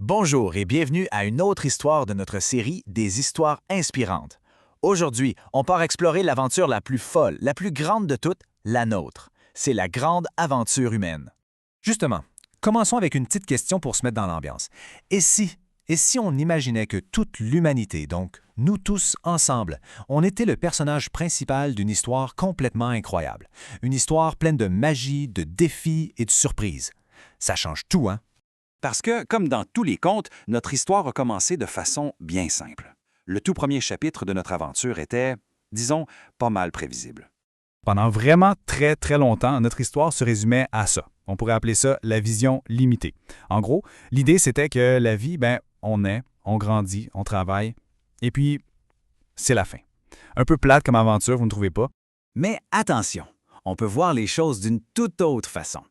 Bonjour et bienvenue à une autre histoire de notre série des histoires inspirantes. Aujourd'hui, on part explorer l'aventure la plus folle, la plus grande de toutes, la nôtre. C'est la grande aventure humaine. Justement, commençons avec une petite question pour se mettre dans l'ambiance. Et si on imaginait que toute l'humanité, donc nous tous ensemble, on était le personnage principal d'une histoire complètement incroyable. Une histoire pleine de magie, de défis et de surprises. Ça change tout, hein? Parce que, comme dans tous les contes, notre histoire a commencé de façon bien simple. Le tout premier chapitre de notre aventure était, disons, pas mal prévisible. Pendant vraiment très longtemps, notre histoire se résumait à ça. On pourrait appeler ça la vision limitée. En gros, l'idée c'était que la vie, on naît, on grandit, on travaille, et puis c'est la fin. Un peu plate comme aventure, vous ne trouvez pas? Mais attention, on peut voir les choses d'une toute autre façon.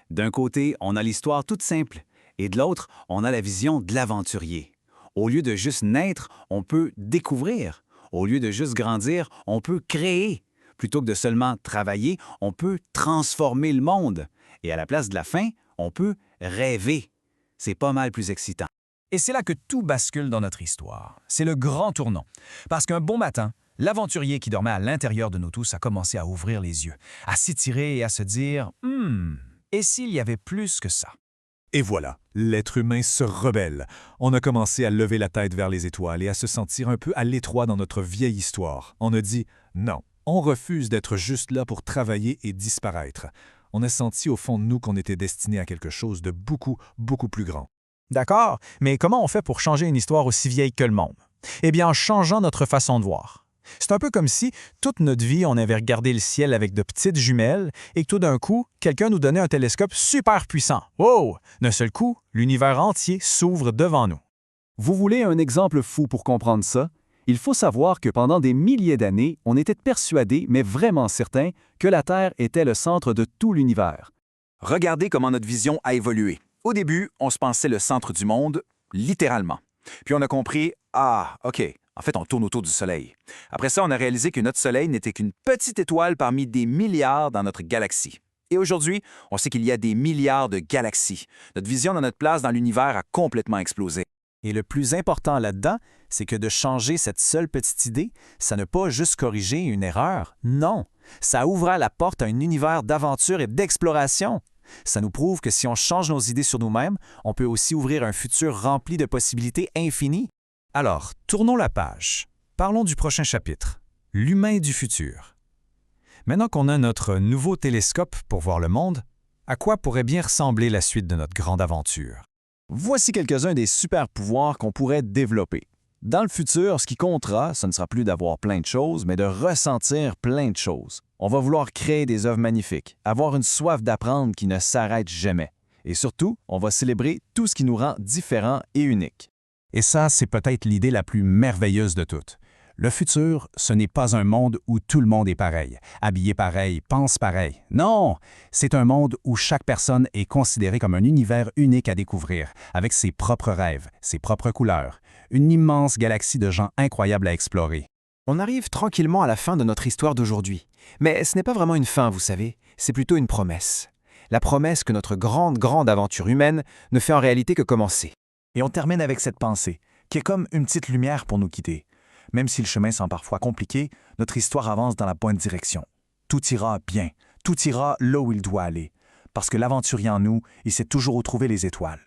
D'un côté, on a l'histoire toute simple, et de l'autre, on a la vision de l'aventurier. Au lieu de juste naître, on peut découvrir. Au lieu de juste grandir, on peut créer. Plutôt que de seulement travailler, on peut transformer le monde. Et à la place de la fin, on peut rêver. C'est pas mal plus excitant. Et c'est là que tout bascule dans notre histoire. C'est le grand tournant. Parce qu'un bon matin, l'aventurier qui dormait à l'intérieur de nous tous a commencé à ouvrir les yeux, à s'étirer et à se dire « et s'il y avait plus que ça ?» Et voilà, l'être humain se rebelle. On a commencé à lever la tête vers les étoiles et à se sentir un peu à l'étroit dans notre vieille histoire. On a dit « non, on refuse d'être juste là pour travailler et disparaître ». On a senti au fond de nous qu'on était destiné à quelque chose de beaucoup plus grand. D'accord, mais comment on fait pour changer une histoire aussi vieille que le monde? Eh bien, en changeant notre façon de voir. C'est un peu comme si, toute notre vie, on avait regardé le ciel avec de petites jumelles et que tout d'un coup, quelqu'un nous donnait un télescope super puissant. Wow! D'un seul coup, l'univers entier s'ouvre devant nous. Vous voulez un exemple fou pour comprendre ça? Il faut savoir que pendant des milliers d'années, on était persuadé, mais vraiment certain, que la Terre était le centre de tout l'univers. Regardez comment notre vision a évolué. Au début, on se pensait le centre du monde, littéralement. Puis on a compris, OK, en fait, on tourne autour du Soleil. Après ça, on a réalisé que notre Soleil n'était qu'une petite étoile parmi des milliards dans notre galaxie. Et aujourd'hui, on sait qu'il y a des milliards de galaxies. Notre vision de notre place dans l'univers a complètement explosé. Et le plus important là-dedans, c'est que de changer cette seule petite idée, ça ne pas juste corriger une erreur. Non, ça ouvre la porte à un univers d'aventure et d'exploration. Ça nous prouve que si on change nos idées sur nous-mêmes, on peut aussi ouvrir un futur rempli de possibilités infinies. Alors, tournons la page. Parlons du prochain chapitre, l'humain du futur. Maintenant qu'on a notre nouveau télescope pour voir le monde, à quoi pourrait bien ressembler la suite de notre grande aventure? Voici quelques-uns des super pouvoirs qu'on pourrait développer. Dans le futur, ce qui comptera, ce ne sera plus d'avoir plein de choses, mais de ressentir plein de choses. On va vouloir créer des œuvres magnifiques, avoir une soif d'apprendre qui ne s'arrête jamais. Et surtout, on va célébrer tout ce qui nous rend différents et uniques. Et ça, c'est peut-être l'idée la plus merveilleuse de toutes. Le futur, ce n'est pas un monde où tout le monde est pareil, habillé pareil, pense pareil. Non, c'est un monde où chaque personne est considérée comme un univers unique à découvrir, avec ses propres rêves, ses propres couleurs, une immense galaxie de gens incroyables à explorer. On arrive tranquillement à la fin de notre histoire d'aujourd'hui. Mais ce n'est pas vraiment une fin, vous savez, c'est plutôt une promesse. La promesse que notre grande aventure humaine ne fait en réalité que commencer. Et on termine avec cette pensée, qui est comme une petite lumière pour nous guider. Même si le chemin semble parfois compliqué, notre histoire avance dans la bonne direction. Tout ira bien, tout ira là où il doit aller. Parce que l'aventurier en nous, il sait toujours où trouver les étoiles.